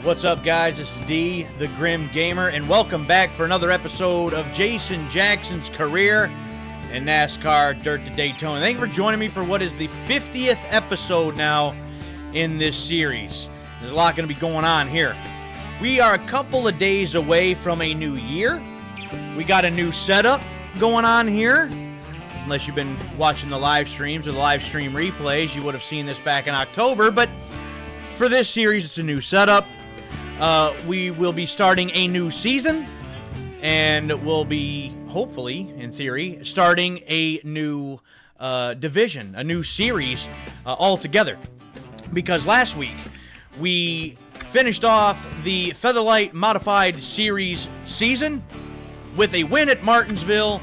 What's up, guys? This is D, the Grim Gamer, and welcome back for another episode of Jason Jackson's career in NASCAR Dirt to Daytona. Thank you for joining me for what is the 50th episode now in this series. There's a lot going to be going on here. We are a couple of days away from a new year. We got a new setup going on here. Unless you've been watching the live streams or the live stream replays, you would have seen this back in October. But for this series, it's a new setup. We will be starting a new season, and we'll be, hopefully, in theory, starting a new division, a new series altogether. Because last week, we finished off the Featherlite Modified Series season with a win at Martinsville,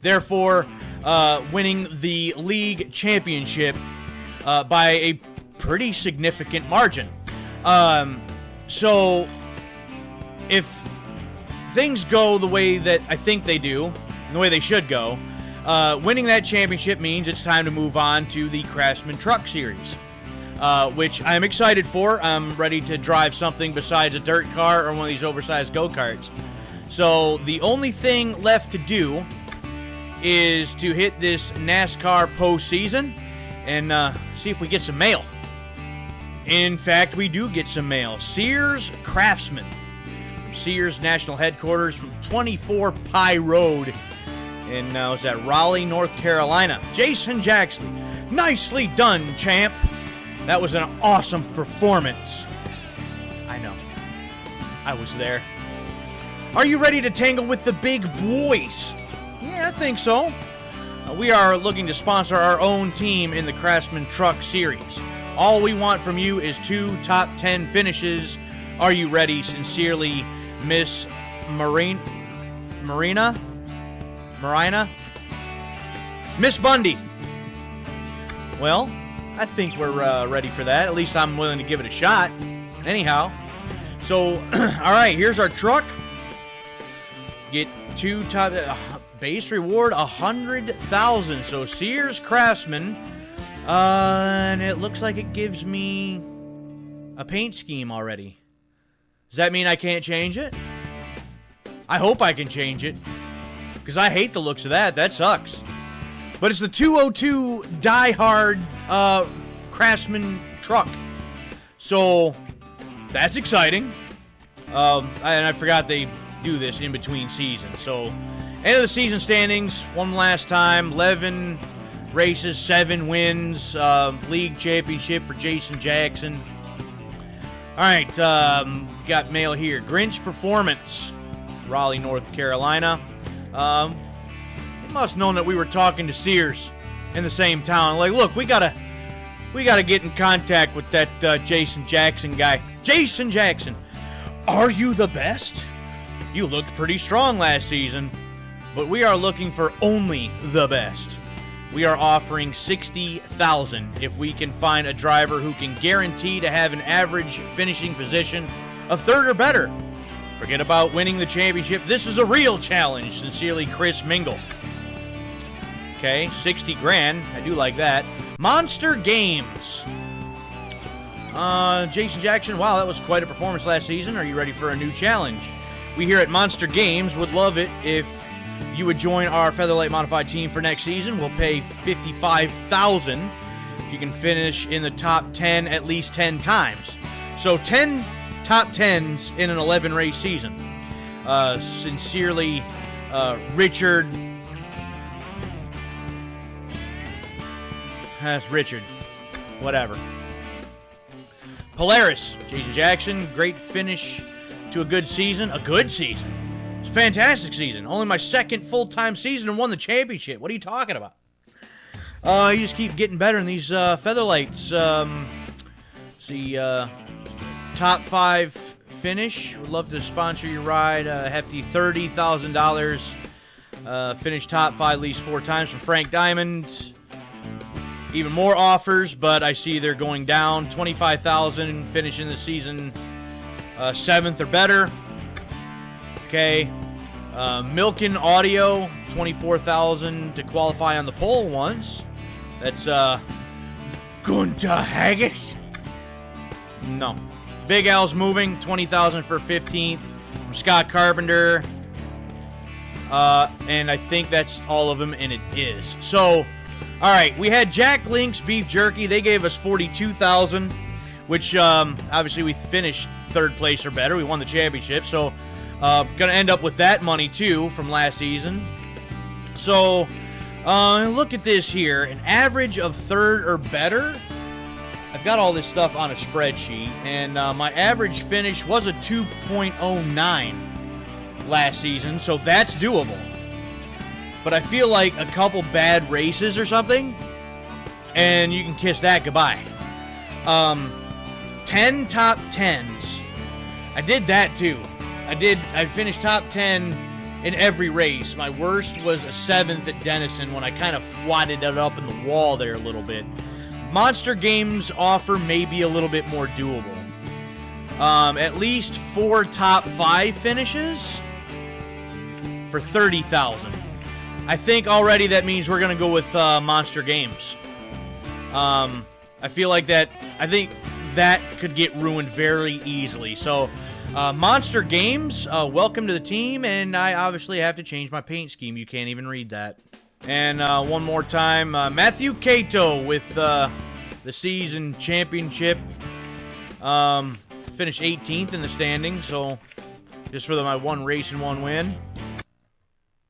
therefore winning the league championship by a pretty significant margin. So, if things go the way that I think they do, and the way they should go, winning that championship means it's time to move on to the Craftsman Truck Series, which I'm excited for. I'm ready to drive something besides a dirt car or one of these oversized go-karts. So, the only thing left to do is to hit this NASCAR postseason and see if we get some mail. In fact, we do get some mail. Sears Craftsman from Sears National Headquarters from 24 Pie Road in, was that Raleigh, North Carolina. Jason Jackson, nicely done, champ. That was an awesome performance. I know. I was there. Are you ready to tangle with the big boys? Yeah, I think so. We are looking to sponsor our own team in the Craftsman Truck Series. All we want from you is 2 top 10 finishes. Are you ready? Sincerely, Miss Marina? Miss Bundy. Well, I think we're ready for that. At least I'm willing to give it a shot. Anyhow. So, all right, here's our truck. Get 2 top... base reward, $100,000. So, Sears Craftsman... and it looks like it gives me a paint scheme already. Does that mean I can't change it? I hope I can change it, because I hate the looks of that. That sucks. But it's the 202 Die-Hard Craftsman truck. So, that's exciting. And I forgot they do this in between seasons. So, end of the season standings, one last time, 11... races, 7 wins, league championship for Jason Jackson. All right, got mail here. Grinch Performance, Raleigh, North Carolina. They must have known that we were talking to Sears in the same town. Like, look, we gotta get in contact with that Jason Jackson guy. Jason Jackson, are you the best? You looked pretty strong last season, but we are looking for only the best. We are offering $60,000 if we can find a driver who can guarantee to have an average finishing position of 3rd or better. Forget about winning the championship. This is a real challenge. Sincerely, Chris Mingle. Okay, 60 grand. I do like that. Monster Games. Jason Jackson, wow, that was quite a performance last season. Are you ready for a new challenge? We here at Monster Games would love it if you would join our Featherlite Modified team for next season. We'll pay $55,000 if you can finish in the top 10 at least 10 times. So 10 top 10s in an 11-race season. Sincerely, Richard. That's Richard. Whatever. Polaris. Jason Jackson, great finish to a good season. A good season. Fantastic season. Only my 2nd full-time season and won the championship. What are you talking about? You just keep getting better in these Featherlights. Top 5 finish. Would love to sponsor your ride. Hefty $30,000. Finish top 5 at least 4 times from Frank Diamond. Even more offers, but I see they're going down. $25,000 finishing the season 7th or better. Okay. Milken Audio, $24,000 to qualify on the pole once. That's Gunter Haggis. No. Big Al's moving, $20,000 for 15th. From Scott Carpenter. And I think that's all of them, and it is. So, all right, we had Jack Link's Beef Jerky. They gave us $42,000, which obviously we finished third place or better. We won the championship, so going to end up with that money too from last season. So, look at this here. An average of third or better. I've got all this stuff on a spreadsheet, and my average finish was a 2.09 last season, so that's doable. But I feel like a couple bad races or something, and you can kiss that goodbye. 10 top 10s. I did that too. I finished top 10 in every race. My worst was a 7th at Denison when I kind of wadded it up in the wall there a little bit. Monster Games offer maybe a little bit more doable. At least 4 top 5 finishes for $30,000. I think already that means we're going to go with Monster Games. I feel like that, I think that could get ruined very easily. So, Monster Games, welcome to the team, and I obviously have to change my paint scheme. You can't even read that. And one more time, Matthew Cato with the season championship. Finished 18th in the standings, so just for my one race and one win.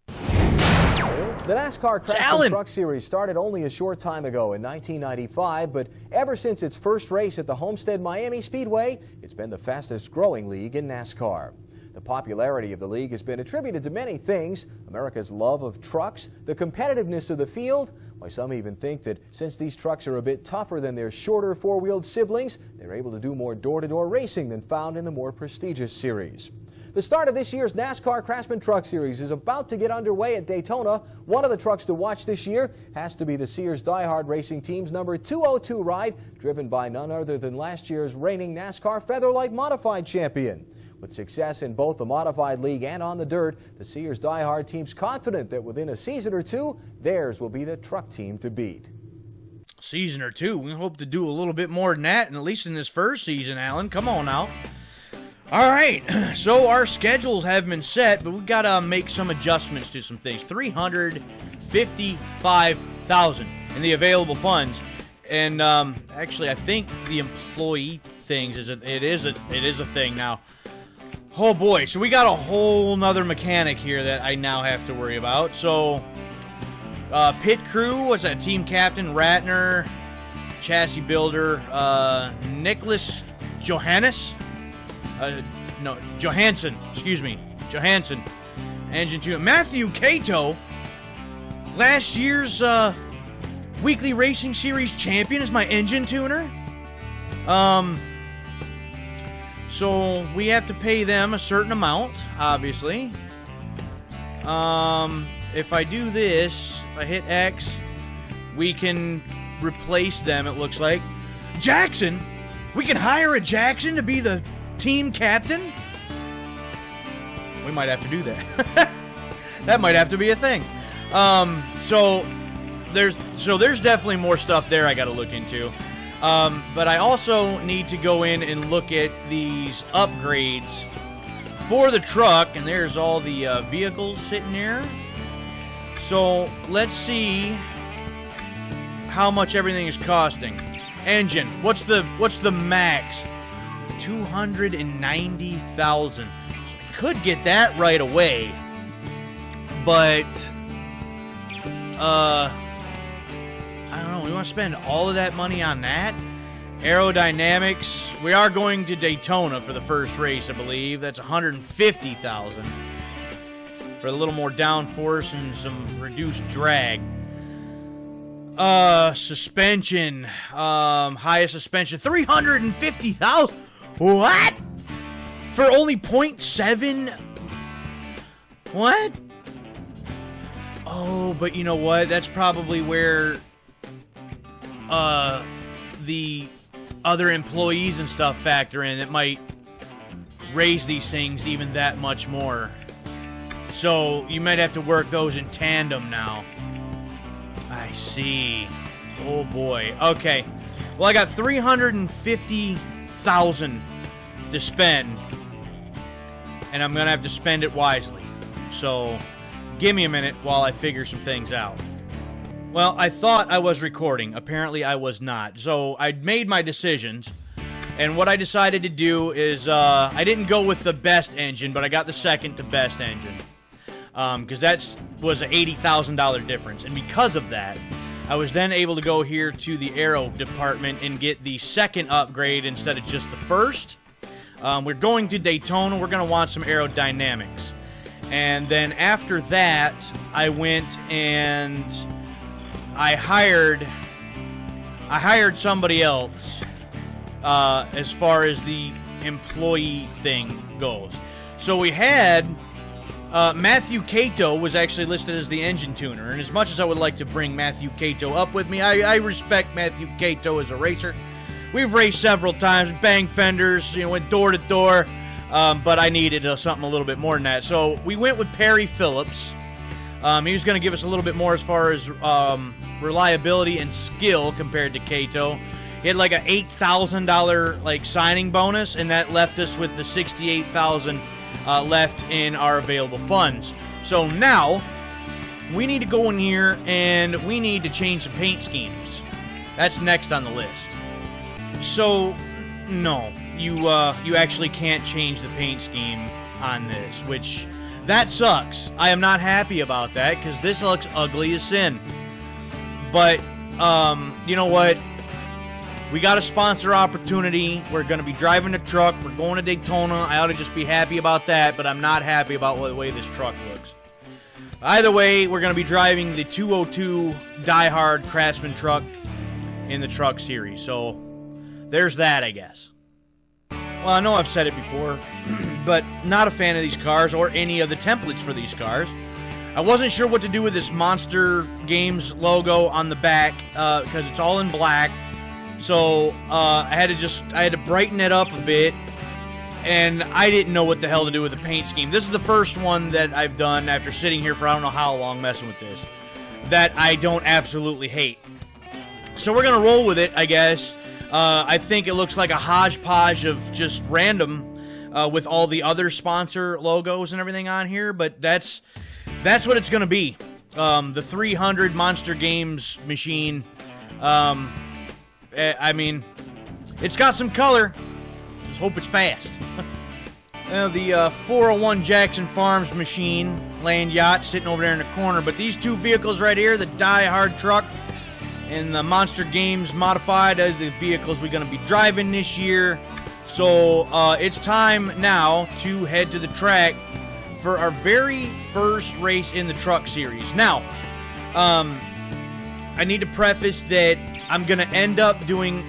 The NASCAR Craftsman Truck Series started only a short time ago in 1995, but ever since its first race at the Homestead Miami Speedway, it's been the fastest growing league in NASCAR. The popularity of the league has been attributed to many things: America's love of trucks, the competitiveness of the field. Why, some even think that since these trucks are a bit tougher than their shorter four-wheeled siblings, they're able to do more door-to-door racing than found in the more prestigious series. The start of this year's NASCAR Craftsman Truck Series is about to get underway at Daytona. One of the trucks to watch this year has to be the Sears Die Hard Racing Team's number 202 ride, driven by none other than last year's reigning NASCAR Featherlite Modified Champion. With success in both the Modified League and on the dirt, the Sears Die Hard team's confident that within a season or two, theirs will be the truck team to beat. Season or two? We hope to do a little bit more than that, and at least in this first season, Alan. Come on now. All right, so our schedules have been set, but we've got to make some adjustments to some things. $355,000 in the available funds, and actually, I think the employee things is it is a thing now. Oh boy, so we got a whole nother mechanic here that I now have to worry about. So, pit crew was that team captain Ratner, chassis builder Nicholas Johannes. Johansson. Engine 2. Matthew Cato, last year's Weekly Racing Series champion, is my engine tuner. So we have to pay them a certain amount, obviously. If I do this, if I hit X, we can replace them, it looks like. Jackson? We can hire a Jackson to be the team captain? We might have to do that. That might have to be a thing. So there's definitely more stuff there I got to look into. But I also need to go in and look at these upgrades for the truck, and there's all the vehicles sitting there. So let's see how much everything is costing. Engine, what's the max? $290,000. So I could get that right away, but I don't know. We want to spend all of that money on that? Aerodynamics. We are going to Daytona for the first race, I believe. That's $150,000 for a little more downforce and some reduced drag. Suspension. Highest suspension, $350,000. What? For only 0.7? What? Oh, but you know what? That's probably where the other employees and stuff factor in. It might raise these things even that much more. So you might have to work those in tandem now. I see. Oh boy. Okay. Well, I got $350,000 to spend, and I'm going to have to spend it wisely. So give me a minute while I figure some things out. Well, I thought I was recording. Apparently I was not. So I made my decisions, and what I decided to do is I didn't go with the best engine, but I got the second to best engine, because that was an $80,000 difference. And because of that, I was then able to go here to the aero department and get the second upgrade instead of just the first. We're going to Daytona. We're going to want some aerodynamics. And then after that, I went and I hired somebody else as far as the employee thing goes. So we had Matthew Cato was actually listed as the engine tuner, and as much as I would like to bring Matthew Cato up with me, I respect Matthew Cato as a racer. We've raced several times, banged fenders, went door to door, but I needed something a little bit more than that. So we went with Perry Phillips. He was going to give us a little bit more as far as reliability and skill compared to Cato. He had like an $8,000 signing bonus, and that left us with the $68,000 left in our available funds. So now we need to go in here and we need to change the paint schemes. That's next on the list. So no, you actually can't change the paint scheme on this, which that sucks. I am not happy about that because this looks ugly as sin. But you know what? We got a sponsor opportunity. We're going to be driving the truck. We're going to Daytona. I ought to just be happy about that, but I'm not happy about the way this truck looks. Either way, we're going to be driving the 202 Die-Hard Craftsman truck in the Truck Series. So there's that, I guess. Well, I know I've said it before, but not a fan of these cars or any of the templates for these cars. I wasn't sure what to do with this Monster Games logo on the back because it's all in black. So I had to brighten it up a bit, and I didn't know what the hell to do with the paint scheme. This is the first one that I've done after sitting here for I don't know how long messing with this that I don't absolutely hate. So we're going to roll with it, I guess. I think it looks like a hodgepodge of just random with all the other sponsor logos and everything on here, but that's what it's going to be. The 300 Monster Games machine. I mean, it's got some color. Just hope it's fast. The 401 Jackson Farms machine, land yacht, sitting over there in the corner. But these two vehicles right here, the Die-Hard truck and the Monster Games Modified, as the vehicles we're going to be driving this year. So it's time now to head to the track for our very first race in the Truck Series. Now, I need to preface that I'm going to end up doing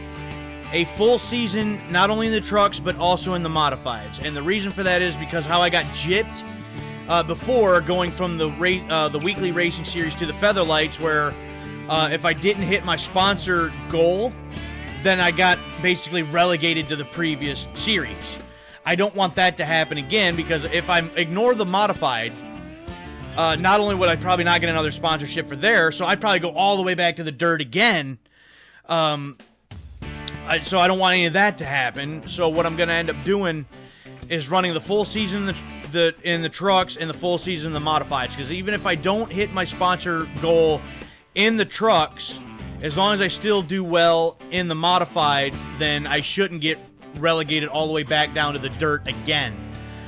a full season, not only in the trucks, but also in the modifieds. And the reason for that is because how I got gypped before going from the Weekly Racing Series to the Featherlights, where if I didn't hit my sponsor goal, then I got basically relegated to the previous series. I don't want that to happen again, because if I ignore the modified, not only would I probably not get another sponsorship for there, so I'd probably go all the way back to the dirt again. So I don't want any of that to happen. So what I'm going to end up doing is running the full season in the trucks and the full season in the modifieds. Because even if I don't hit my sponsor goal in the trucks, as long as I still do well in the modifieds, then I shouldn't get relegated all the way back down to the dirt again.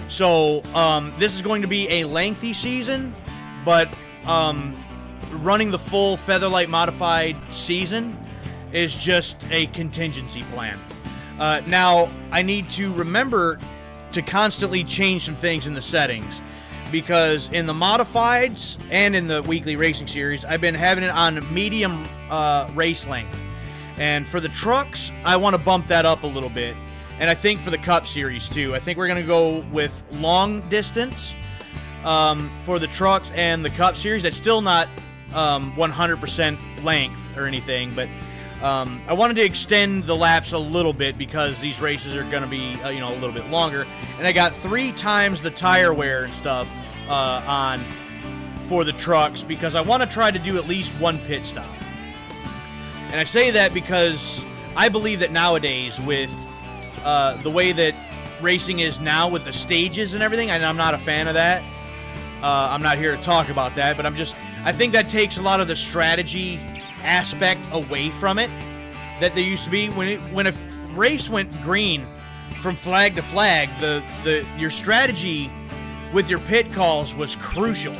So this is going to be a lengthy season, but running the full Featherlite Modified season is just a contingency plan. Now, I need to remember to constantly change some things in the settings, because in the modifieds and in the Weekly Racing Series, I've been having it on medium race length. And for the trucks, I want to bump that up a little bit. And I think for the Cup Series, too. I think we're going to go with long distance for the trucks and the Cup Series. That's still not 100% length or anything, but I wanted to extend the laps a little bit because these races are going to be, a little bit longer. And I got 3 times the tire wear and stuff on for the trucks because I want to try to do at least one pit stop. And I say that because I believe that nowadays with the way that racing is now with the stages and everything, and I'm not a fan of that. I'm not here to talk about that, but I think that takes a lot of the strategy aspect away from it that there used to be. When a race went green from flag to flag, your strategy with your pit calls was crucial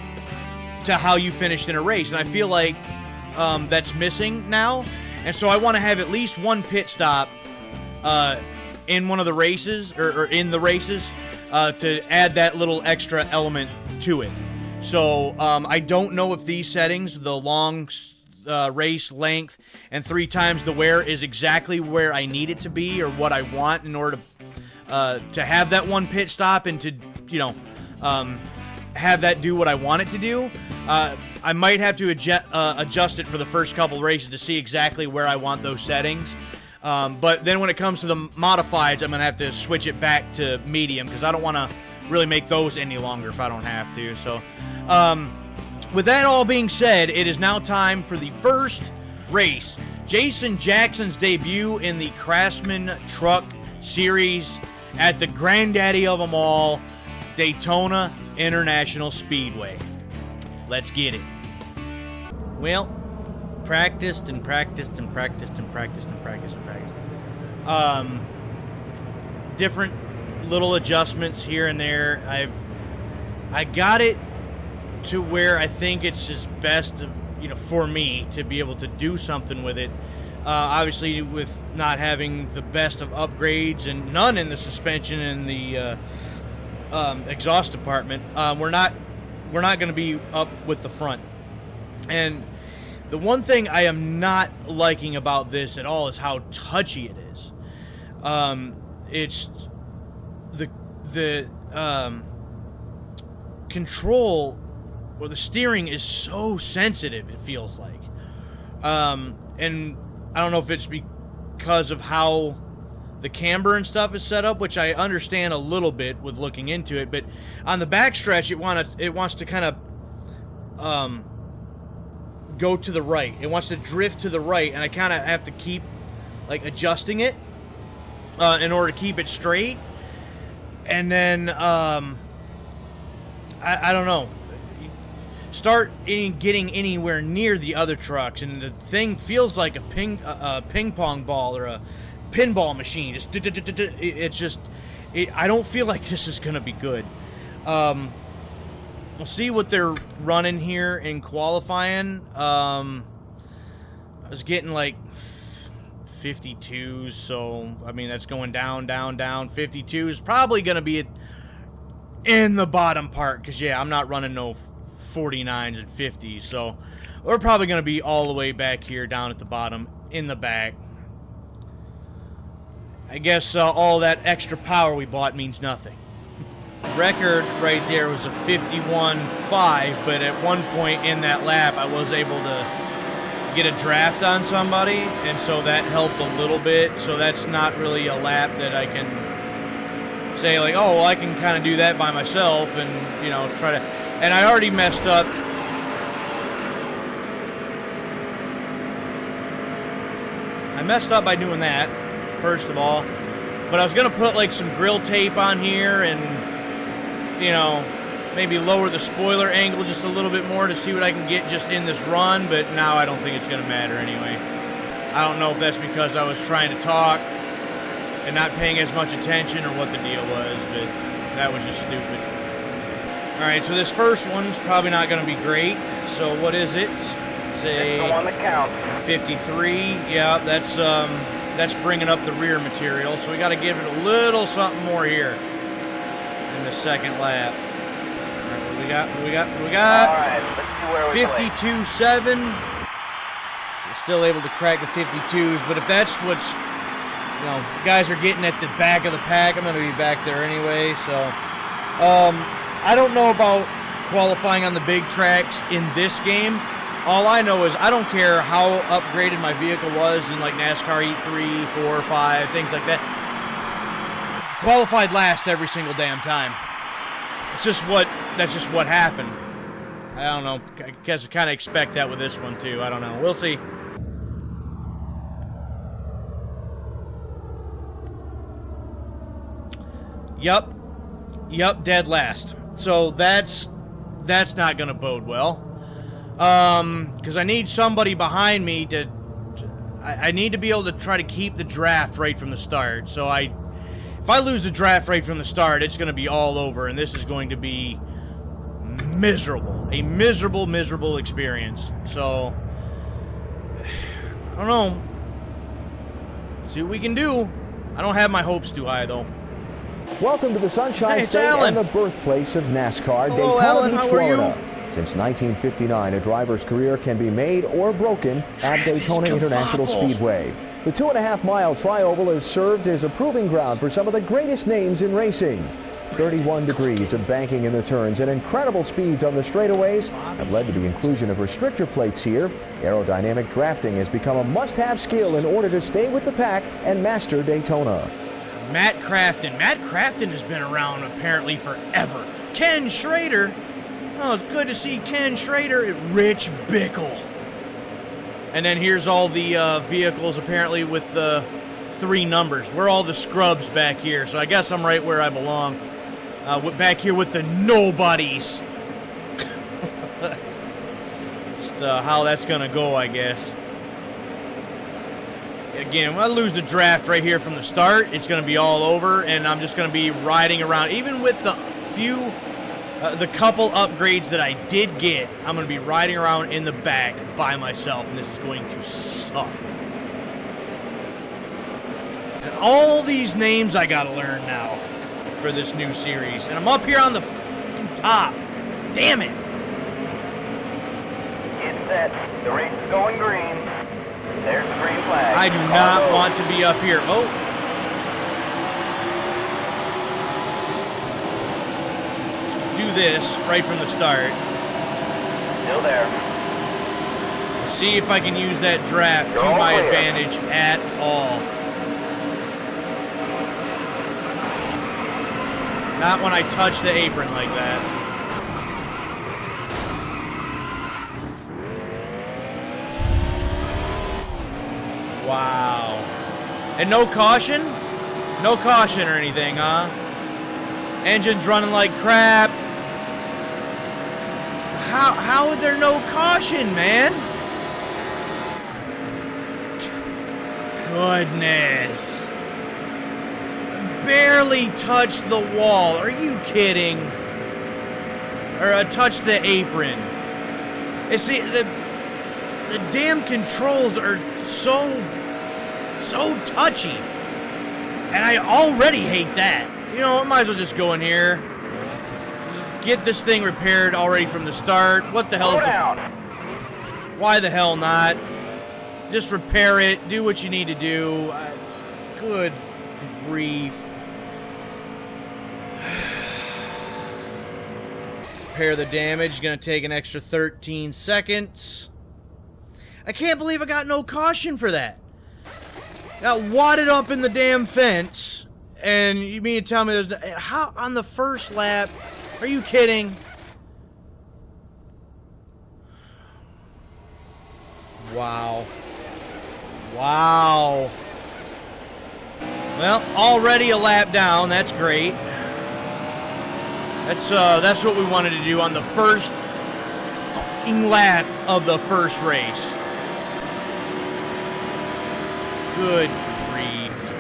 to how you finished in a race, and I feel like that's missing now. And so I want to have at least one pit stop in one of the races, or in the races, to add that little extra element to it. So I don't know if these settings, the long race length and 3 times the wear, is exactly where I need it to be or what I want in order to have that one pit stop and to, have that do what I want it to do. I might have to adjust it for the first couple races to see exactly where I want those settings. But then when it comes to the modifieds, I'm going to have to switch it back to medium because I don't want to really make those any longer if I don't have to. So with that all being said, it is now time for the first race. Jason Jackson's debut in the Craftsman Truck Series at the granddaddy of them all, Daytona International Speedway. Let's get it. Well, practiced and practiced and practiced and practiced and practiced and practiced. Different little adjustments here and there. I got it to where I think it's just best, for me to be able to do something with it. Obviously, with not having the best of upgrades and none in the suspension and the exhaust department, we're not going to be up with the front. And the one thing I am not liking about this at all is how touchy it is. It's the control, or the steering, is so sensitive, it feels like. And I don't know if it's because of how the camber and stuff is set up, which I understand a little bit with looking into it, but on the backstretch, it wants to kind of go to the right. It wants to drift to the right, and I kind of have to keep adjusting it in order to keep it straight. And then I don't know, start getting anywhere near the other trucks, and the thing feels like a ping pong ball or a pinball machine. I don't feel like this is gonna be good. We'll see what they're running here in qualifying. I was getting 52s, so I mean that's going down, down, down. 52 is probably gonna be in the bottom part, because I'm not running no 49s and 50s, so we're probably gonna be all the way back here down at the bottom in the back. I guess all that extra power we bought means nothing. Record right there was a 51.5, but at one point in that lap I was able to get a draft on somebody, and so that helped a little bit. So that's not really a lap that I can say I can kind of do that by myself and try to. And I already messed up. I messed up by doing that, first of all, but I was gonna put some grill tape on here and maybe lower the spoiler angle just a little bit more to see what I can get just in this run, but now I don't think it's going to matter anyway. I don't know if that's because I was trying to talk and not paying as much attention or what the deal was, but that was just stupid. All right, so this first one's probably not going to be great. So what is it? It's a 53. Yeah, that's bringing up the rear material, so we got to give it a little something more here in the second lap. All right, what we got? All right, let's see where 52.7. So still able to crack the 52s, but if that's what's, the guys are getting at the back of the pack, I'm going to be back there anyway. So I don't know about qualifying on the big tracks in this game. All I know is I don't care how upgraded my vehicle was in NASCAR Heat 3, 4, 5, things like that. Qualified last every single damn time. That's just what happened. I don't know. I guess I kind of expect that with this one too. I don't know. We'll see. Yep, dead last. So that's not going to bode well. Because I need somebody behind me to... I need to be able to try to keep the draft right from the start. So if I lose the draft right from the start, it's going to be all over, and this is going to be miserable. A miserable experience. So, I don't know. See what we can do. I don't have my hopes too high, though. Welcome to the Sunshine State Alan. and the birthplace of NASCAR, Hello, Daytona Alan. Beach, How are Florida. you? Since 1959, a driver's career can be made or broken at Daytona International Speedway. The 2.5-mile trioval has served as a proving ground for some of the greatest names in racing. 31 degrees of banking in the turns and incredible speeds on the straightaways have led to the inclusion of restrictor plates here. Aerodynamic drafting has become a must-have skill in order to stay with the pack and master Daytona. Matt Crafton. Matt Crafton has been around apparently forever. Ken Schrader. Oh, it's good to see Ken Schrader. Rich Bickle. And then here's all the vehicles apparently with the 3 numbers. We're all the scrubs back here, so I guess I'm right where I belong. Back here with the nobodies. Just how that's going to go, I guess. Again, when I lose the draft right here from the start, it's going to be all over, and I'm just going to be riding around. Even with the couple upgrades that I did get, I'm going to be riding around in the back by myself, and this is going to suck. And all these names I got to learn now for this new series, and I'm up here on the top. Damn it. Get set. The race is going green. There's the green flag. I do not want to be up here. Oh. Let's do this right from the start. Still there. See if I can use that draft to Go my clear. advantage at all. Not when I touch the apron like that. Wow. And no caution? No caution or anything, huh? Engine's running like crap. How is there no caution, man? Goodness. Barely touched the wall. Are you kidding? Or touched the apron. You see, the damn controls are so touchy. And I already hate that. You know, I might as well just go in here. Get this thing repaired already from the start. What the hell? Slow down. Why the hell not? Just repair it. Do what you need to do. Good grief. Repair the damage. Gonna take an extra 13 seconds. I can't believe I got no caution for that. Got wadded up in the damn fence. And you mean to tell me there's... How? On the first lap? Are you kidding? Wow. Wow. Well, already a lap down. That's great. That's what we wanted to do on the first fucking lap of the first race. Good grief.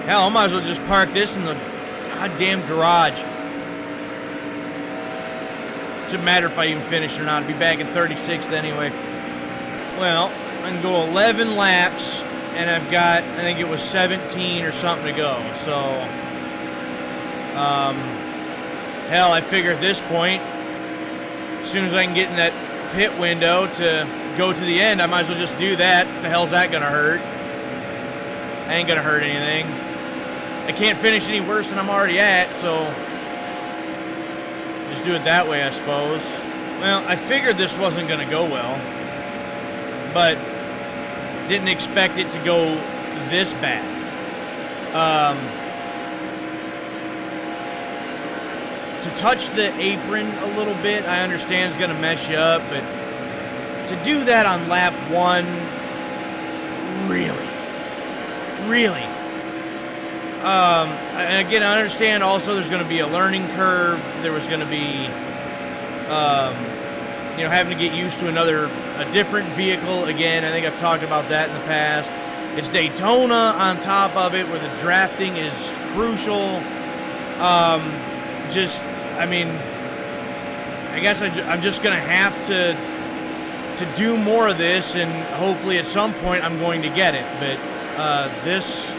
Hell, I might as well just park this in the goddamn garage. Doesn't matter if I even finish or not. I'll be back in 36th anyway. Well, I can go 11 laps, and I've got, I think it was 17 or something to go. So, hell, I figure at this point, as soon as I can get in that pit window to go to the end, I might as well just do that. What the hell's that gonna hurt? I ain't gonna hurt anything. I can't finish any worse than I'm already at, so just do it that way, I suppose. Well, I figured this wasn't gonna go well, but didn't expect it to go this bad. To touch the apron a little bit, I understand is gonna mess you up, but to do that on lap 1, really? And again, I understand also there's going to be a learning curve. There was going to be, having to get used to a different vehicle. Again, I think I've talked about that in the past. It's Daytona on top of it, where the drafting is crucial. I guess I'm just going to have to do more of this, and hopefully at some point I'm going to get it. But this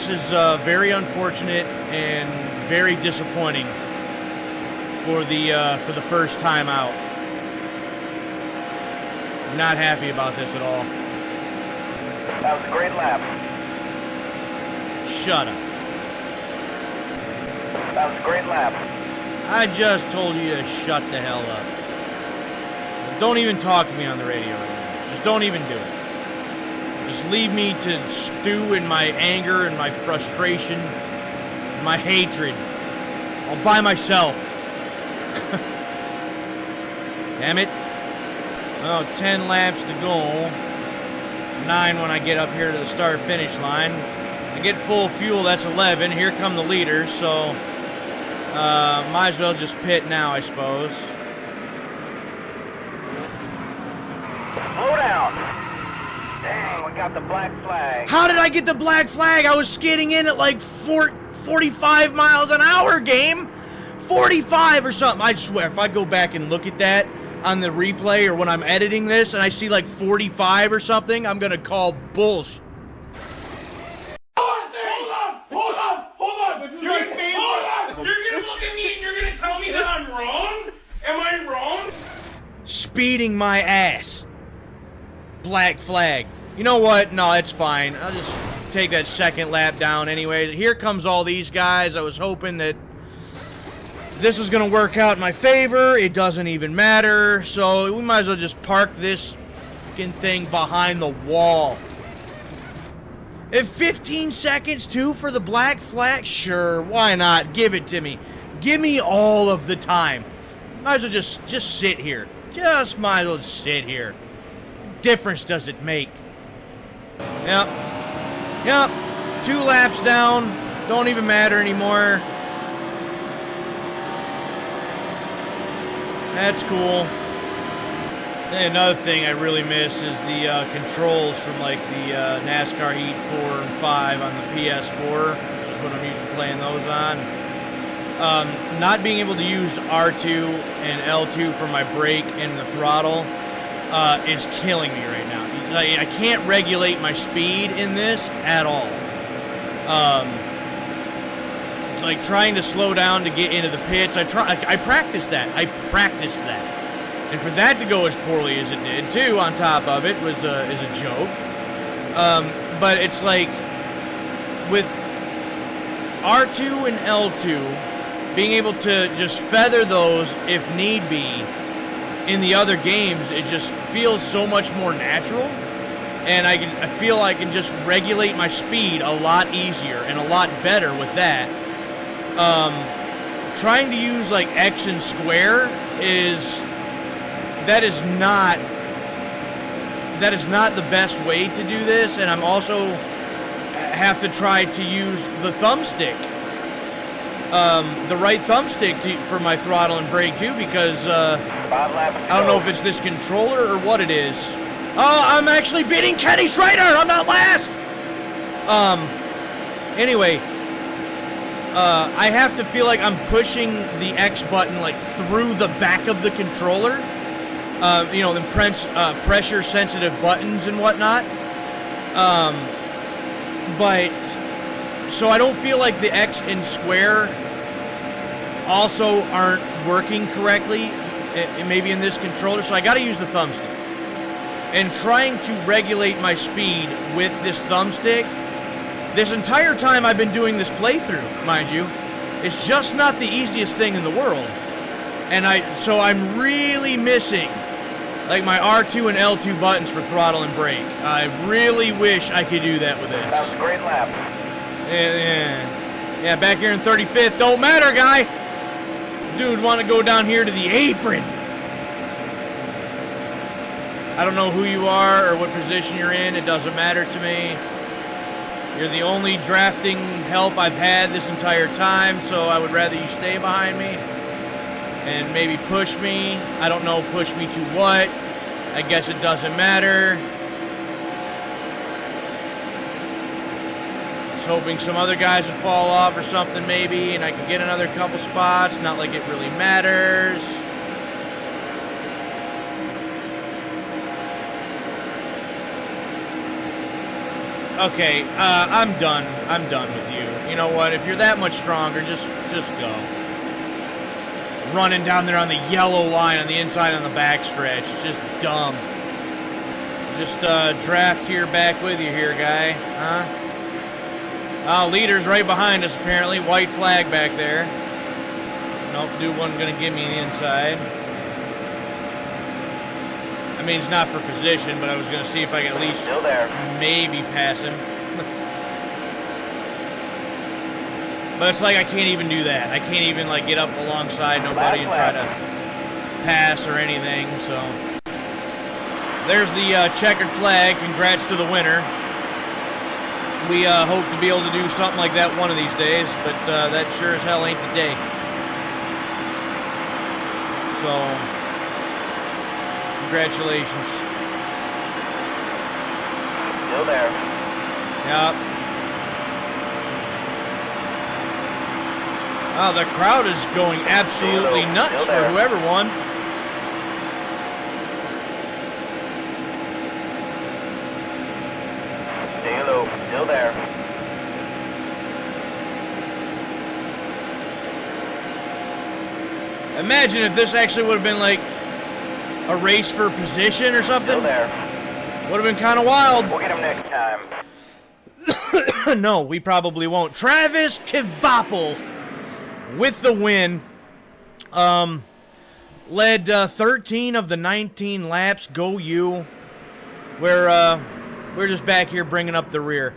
is very unfortunate and very disappointing for the first time out. Not happy about this at all. That was a great lap. Shut up. That was a great lap. I just told you to shut the hell up. Don't even talk to me on the radio right now. Just don't even do it. Just leave me to stew in my anger and my frustration, my hatred, all by myself. Damn it. Well, 10 laps to go. 9 when I get up here to the start-finish line. I get full fuel, that's 11. Here come the leaders, so might as well just pit now, I suppose. Slow down. Dang, we got the black flag. How did I get the black flag? I was skidding in at like 45 miles an hour, game. 45 or something. I swear, if I go back and look at that on the replay or when I'm editing this and I see like 45 or something, I'm going to call bullshit. Hold on. This is my favorite. Hold on. You're going to look at me and you're going to tell me that I'm wrong? Am I wrong? Speeding my ass. Black flag. You know what? No, it's fine. I'll just take that second lap down anyway. Here comes all these guys. I was hoping that this was going to work out in my favor. It doesn't even matter. So we might as well just park this fucking thing behind the wall. And 15 seconds too for the black flag? Sure, why not? Give it to me. Give me all of the time. Might as well just sit here. Just might as well sit here. Difference does it make? Yep. 2 laps down. Don't even matter anymore. That's cool. And another thing I really miss is the controls from like the NASCAR Heat 4 and 5 on the PS4, which is what I'm used to playing those on. Not being able to use R2 and L2 for my brake and the throttle is killing me right now. I can't regulate my speed in this at all. Like trying to slow down to get into the pits. I practiced that. And for that to go as poorly as it did, too, on top of it, is a joke. But it's like, with R2 and L2, being able to just feather those if need be in the other games, it just feels so much more natural. And I feel I can just regulate my speed a lot easier and a lot better with that. Trying to use like X and square is not the best way to do this, and I'm also have to try to use the thumbstick, the right thumbstick for my throttle and brake too, because I don't know if it's this controller or what it is. Oh, I'm actually beating Kenny Schrader. I'm not last. Anyway. I have to feel like I'm pushing the X button like through the back of the controller. The pressure-sensitive buttons and whatnot. But so I don't feel like the X and square also aren't working correctly, maybe in this controller. So I got to use the thumbstick. And trying to regulate my speed with this thumbstick. This entire time I've been doing this playthrough, mind you, it's just not the easiest thing in the world. And so I'm really missing like my R2 and L2 buttons for throttle and brake. I really wish I could do that with this. That was a great lap. Yeah, back here in 35th. Don't matter, guy. Dude, want to go down here to the apron. I don't know who you are or what position you're in. It doesn't matter to me. You're the only drafting help I've had this entire time, so I would rather you stay behind me and maybe push me. I don't know, push me to what? I guess it doesn't matter. I was hoping some other guys would fall off or something maybe, and I could get another couple spots. Not like it really matters. Okay, I'm done. I'm done with you. You know what? If you're that much stronger, just go. Running down there on the yellow line on the inside on the backstretch. It's just dumb. Just draft here back with you here, guy. Huh? Leader's right behind us, apparently. White flag back there. Nope, dude wasn't going to give me the inside. I mean, it's not for position, but I was going to see if I could at least maybe pass him. But it's like I can't even do that. I can't even like get up alongside nobody and try to pass or anything. So there's the checkered flag. Congrats to the winner. We hope to be able to do something like that one of these days, but that sure as hell ain't the day. So congratulations. Still there. Yep. Oh, the crowd is going absolutely nuts for whoever won. Stay low. Still there. Imagine if this actually would have been like a race for position or something. Still there. Would have been kind of wild. We'll get him next time. No, we probably won't. Travis Kvapil with the win. Led 13 of the 19 laps. Go you. We're just back here bringing up the rear.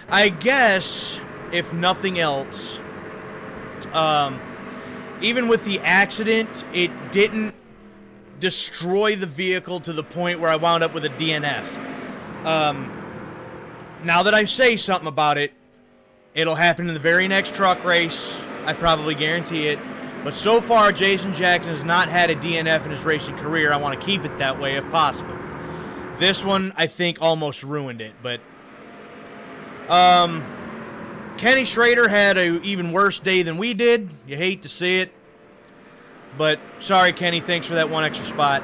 I guess, if nothing else, even with the accident, it didn't destroy the vehicle to the point where I wound up with a DNF. Now that I say something about it, it'll happen in the very next truck race. I probably guarantee it. But so far, Jason Jackson has not had a DNF in his racing career. I want to keep it that way if possible. This one, I think, almost ruined it. But Kenny Schrader had an even worse day than we did. You hate to see it. But sorry, Kenny. Thanks for that one extra spot.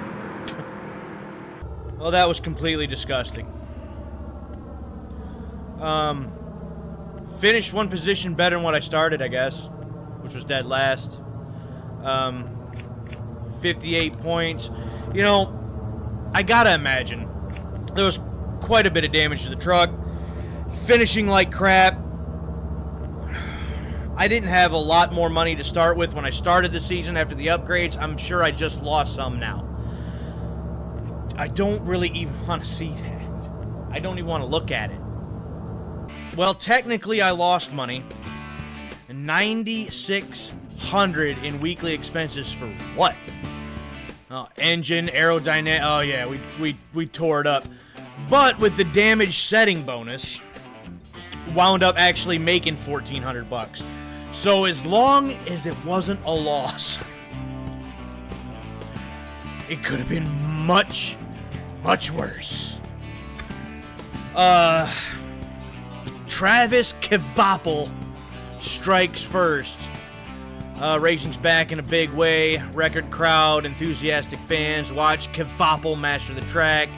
Well, that was completely disgusting. Finished one position better than what I started, I guess, which was dead last. 58 points. You know, I gotta imagine there was quite a bit of damage to the truck. Finishing like crap. I didn't have a lot more money to start with when I started the season after the upgrades. I'm sure I just lost some now. I don't really even want to see that. I don't even want to look at it. Well, technically I lost money. $9,600 in weekly expenses for what? Oh, engine, aerodynamic. Oh yeah, we tore it up. But with the damage setting bonus, wound up actually making $1,400. So as long as it wasn't a loss, it could have been much, much worse. Travis Kvapil strikes first. Racing's back in a big way. Record crowd, enthusiastic fans watch Kvapil master the track.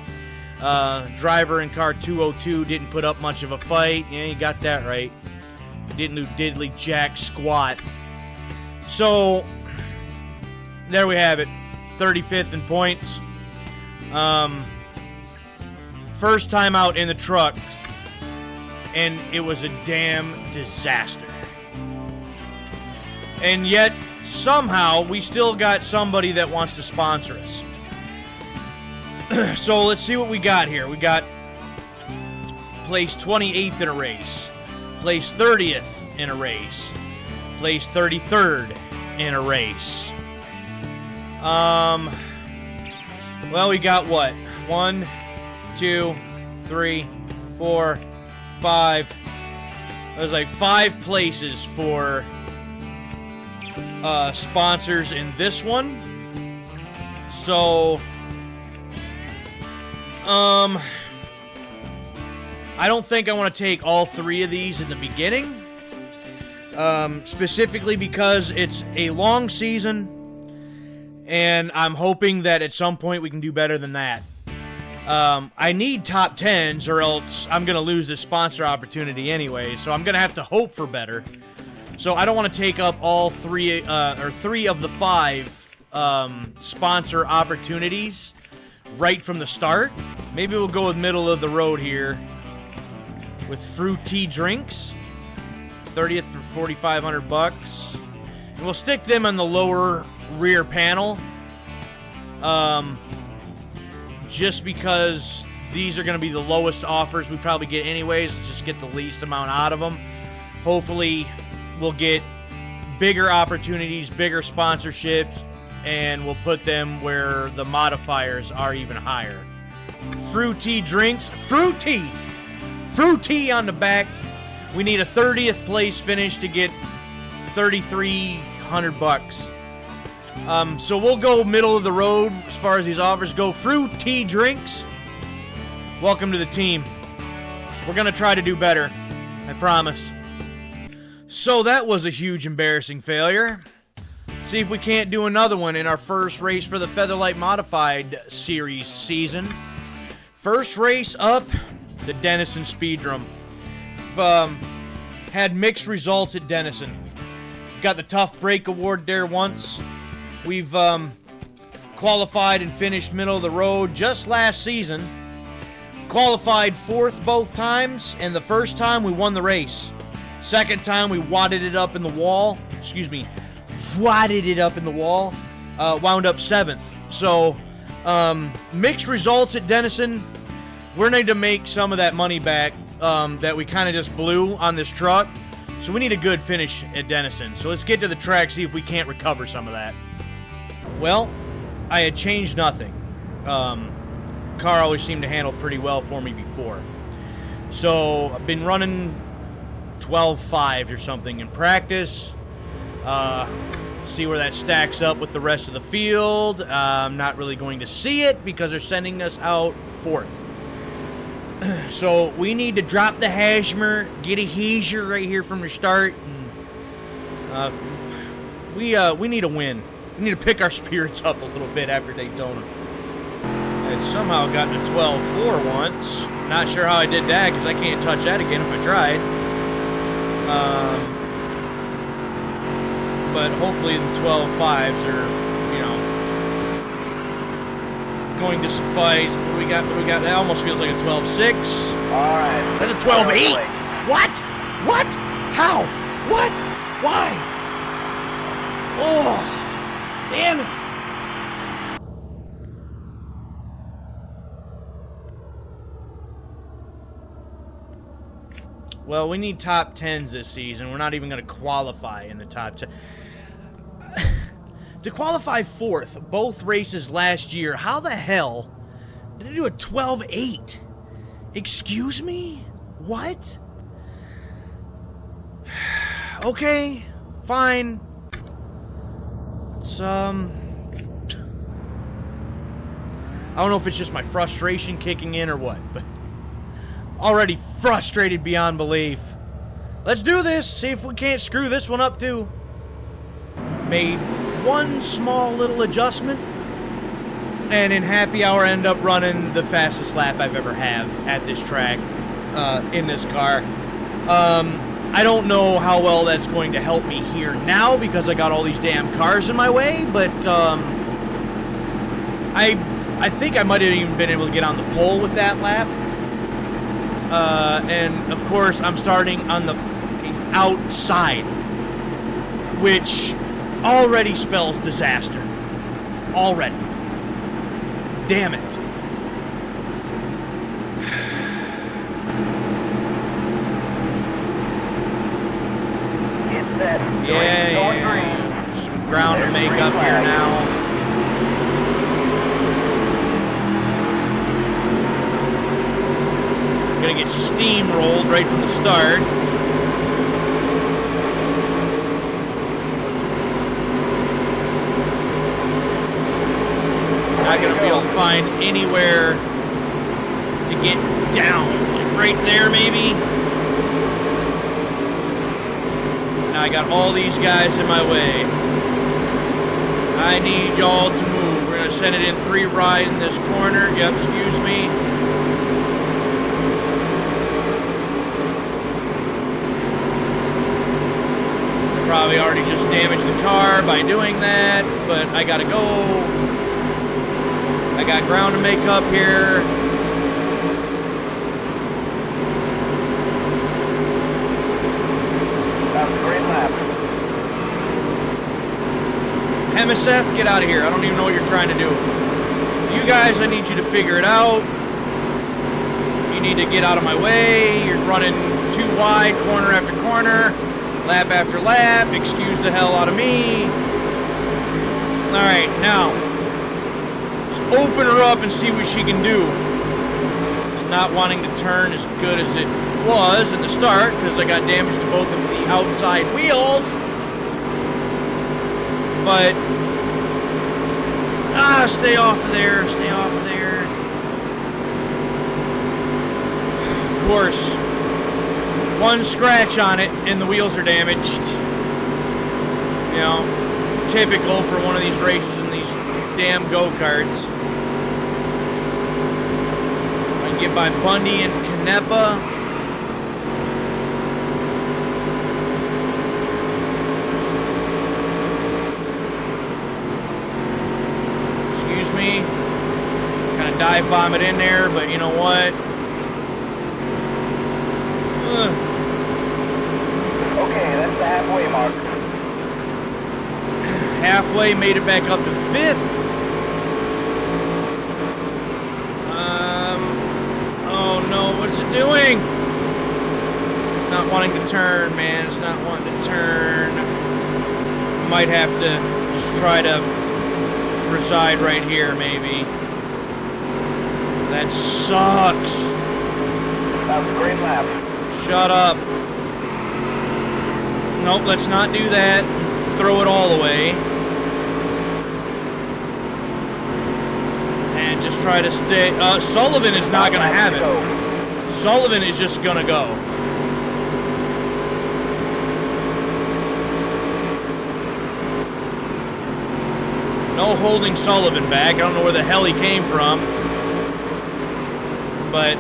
Driver in car 202 didn't put up much of a fight. Yeah, you got that right. Didn't do diddly jack squat. So, there we have it. 35th in points. First time out in the truck, and it was a damn disaster. And yet, somehow, we still got somebody that wants to sponsor us. So let's see what we got here. We got place 28th in a race, place 30th in a race, place 33rd in a race. Well, we got what? 1, 2, 3, 4, 5, There's like 5 places for sponsors in this one. So, I don't think I want to take all 3 of these in the beginning. Specifically because it's a long season, and I'm hoping that at some point we can do better than that. I need top 10s, or else I'm going to lose this sponsor opportunity anyway, so I'm going to have to hope for better. So I don't want to take up all 3 of the 5 sponsor opportunities right from the start. Maybe we'll go with middle of the road here with fruity drinks. 30th for $4,500, and we'll stick them on the lower rear panel, just because these are going to be the lowest offers we probably get anyways. Let's just get the least amount out of them. Hopefully we'll get bigger opportunities, bigger sponsorships, and we'll put them where the modifiers are even higher. Fruity drinks, fruity on the back. We need a 30th place finish to get $3,300. So we'll go middle of the road as far as these offers go. Fruity drinks. Welcome to the team. We're going to try to do better. I promise. So that was a huge embarrassing failure. See if we can't do another one in our first race for the Featherlite Modified Series season. First race up, the Denison Speedrome. Had mixed results at Denison. We've got the Tough Break Award there once. We've qualified and finished middle of the road just last season. Qualified 4th both times, and the first time we won the race. Second time we wadded it up in the wall. Swatted it up in the wall. Wound up 7th. So, mixed results at Denison. We're going to make some of that money back that we kind of just blew on this truck. So we need a good finish at Denison. So let's get to the track, see if we can't recover some of that. Well, I had changed nothing. Car always seemed to handle pretty well for me before. So I've been running 12.5 or something in practice. See where that stacks up with the rest of the field. I'm not really going to see it because they're sending us out 4th. So we need to drop the Hashmer, get a Hazer right here from the start. And, we need a win. We need to pick our spirits up a little bit after Daytona. I somehow gotten a 12.4 once. Not sure how I did that because I can't touch that again if I tried. But hopefully the 12.5s are, going to suffice. What we got? That almost feels like a 12.6. All right. That's a 12.8. What? How? What? Why? Oh, damn it. Well, we need top 10s this season. We're not even going to qualify in the top 10. To qualify 4th, both races last year, how the hell did I do a 12.8? Excuse me? What? Okay, fine. It's, I don't know if it's just my frustration kicking in or what, but already frustrated beyond belief. Let's do this, see if we can't screw this one up too. Made one small little adjustment, and in happy hour end up running the fastest lap I've ever have at this track in this car. I don't know how well that's going to help me here now because I got all these damn cars in my way, but I think I might have even been able to get on the pole with that lap. And of course I'm starting on the outside, which already spells disaster. Already. Damn it. Get set. Yeah. Some ground to make up here now. Gonna get steamrolled right from the start. Not going to be able to find anywhere to get down. Like right there, maybe. Now I got all these guys in my way. I need y'all to move. We're going to send it in 3 right in this corner. Yep, excuse me. Probably already just damaged the car by doing that, but I gotta go. I got ground to make up here. That was a great lap. MSF, get out of here. I don't even know what you're trying to do. You guys, I need you to figure it out. You need to get out of my way. You're running too wide, corner after corner. Lap after lap, excuse the hell out of me. Alright, now, let's open her up and see what she can do. It's not wanting to turn as good as it was in the start, because I got damage to both of the outside wheels. But, stay off of there, stay off of there. Of course, one scratch on it and the wheels are damaged. You know, typical for one of these races in these damn go-karts. I can get by Bundy and Canepa. Excuse me. Kind of dive bomb it in there, but you know what? Okay, that's the halfway mark. Halfway, made it back up to 5th. Oh no, what's it doing? It's not wanting to turn, man. It's not wanting to turn. Might have to just try to reside right here, maybe. That sucks. That was a great lap. Shut up. Nope, let's not do that. Throw it all away. And just try to stay. Sullivan is not going to have it. Sullivan is just going to go. No holding Sullivan back. I don't know where the hell he came from. But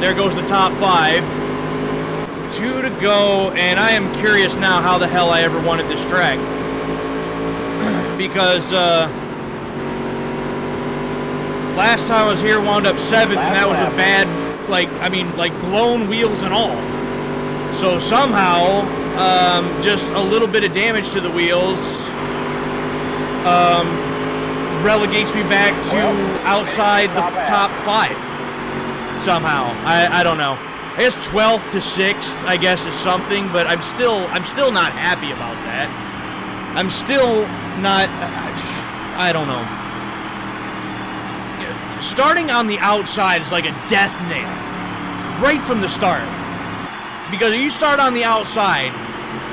there goes the top 5. 2 to go, and I am curious now how the hell I ever wanted this track. Because last time I was here, wound up 7th, and that was with bad, like blown wheels and all. So somehow, just a little bit of damage to the wheels relegates me back to outside the top 5. Somehow, I don't know. I guess 12th to 6th, I guess, is something, but I'm still not happy about that. I'm still not, I don't know. Starting on the outside is like a death nail, right from the start. Because if you start on the outside,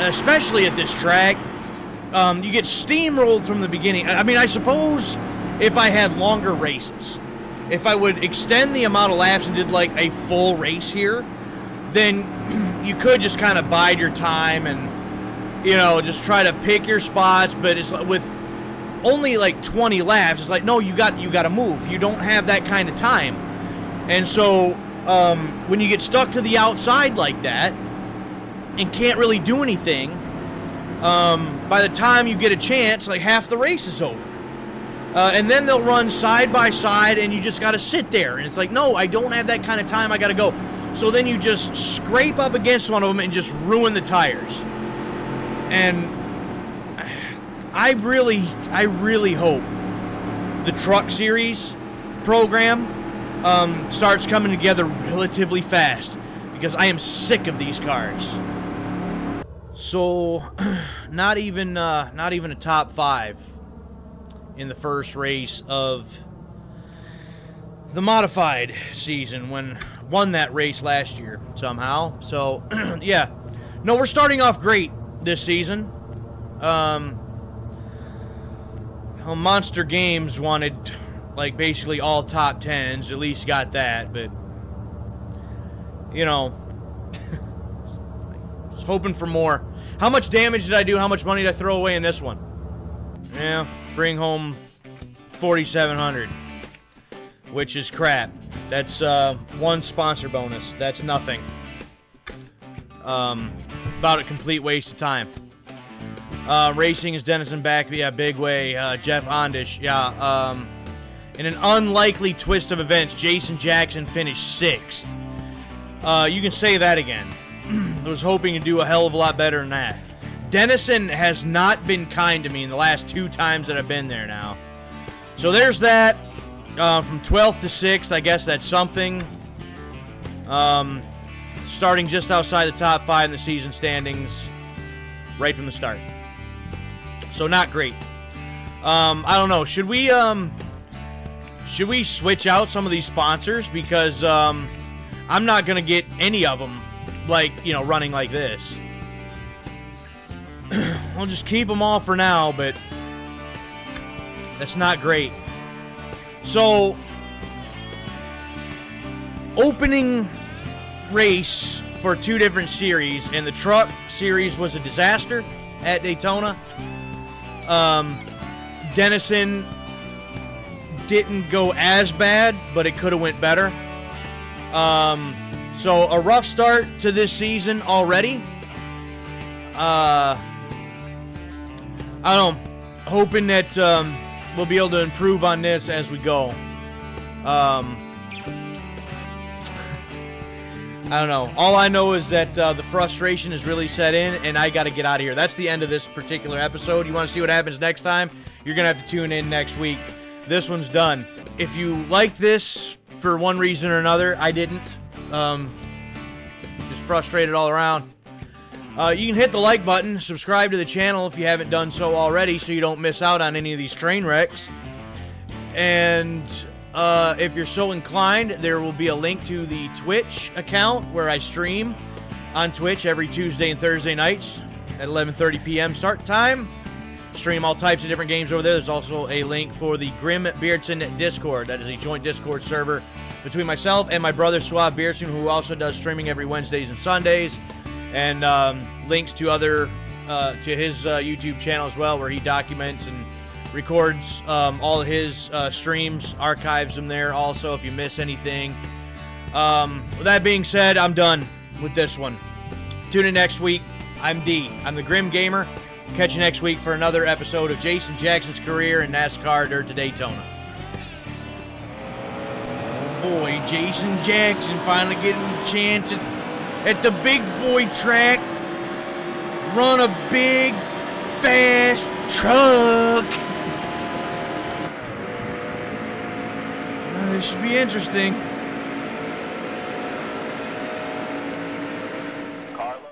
especially at this track, you get steamrolled from the beginning. I mean, I suppose if I had longer races, if I would extend the amount of laps and did like a full race here, then you could just kind of bide your time and, you know, just try to pick your spots. But it's with only like 20 laps, it's like, no, you got to move. You don't have that kind of time. And so when you get stuck to the outside like that and can't really do anything, by the time you get a chance, like half the race is over. And then they'll run side by side and you just got to sit there. And it's like, no, I don't have that kind of time. I got to go. So then you just scrape up against one of them and just ruin the tires. And I really hope the Truck Series program starts coming together relatively fast, because I am sick of these cars. So, not even a top 5 in the first race of the modified season, when won that race last year somehow. So, yeah. No, we're starting off great this season. Monster Games wanted like basically all top 10s. At least got that, but you know, I was hoping for more. How much damage did I do? How much money did I throw away in this one? Yeah, bring home 4,700, which is crap. That's one sponsor bonus. That's nothing. About a complete waste of time. Racing is Dennison back. Yeah, big way. Jeff Ondish. Yeah. In an unlikely twist of events, Jason Jackson finished 6th. You can say that again. I was hoping to do a hell of a lot better than that. Dennison has not been kind to me in the last 2 times that I've been there now. So there's that. From 12th to 6th, I guess that's something. Starting just outside the top 5 in the season standings right from the start. So not great. I don't know. Should we switch out some of these sponsors? Because I'm not going to get any of them, like, you know, running like this. We'll just keep them all for now, but that's not great. So, opening race for 2 different series, and the truck series was a disaster at Daytona. Dennison didn't go as bad, but it could have went better. So a rough start to this season already. I don't know, hoping that we'll be able to improve on this as we go. I don't know. All I know is that the frustration has really set in, and I got to get out of here. That's the end of this particular episode. You want to see what happens next time? You're going to have to tune in next week. This one's done. If you liked this for one reason or another, I didn't. Just frustrated all around. You can hit the like button, subscribe to the channel if you haven't done so already so you don't miss out on any of these train wrecks. And if you're so inclined, there will be a link to the Twitch account where I stream on Twitch every Tuesday and Thursday nights at 11:30 p.m. start time. Stream all types of different games over there. There's also a link for the Grim Beardson Discord. That is a joint Discord server between myself and my brother Suave Beardson, who also does streaming every Wednesdays and Sundays. And links to other to his YouTube channel as well, where he documents and records all of his streams, archives them there also if you miss anything. With that being said, I'm done with this one. Tune in next week. I'm D. I'm the Grim Gamer. Catch you next week for another episode of Jason Jackson's career in NASCAR Dirt to Daytona. Oh boy, Jason Jackson finally getting a chance at the big boy track. Run a big, fast truck. This should be interesting.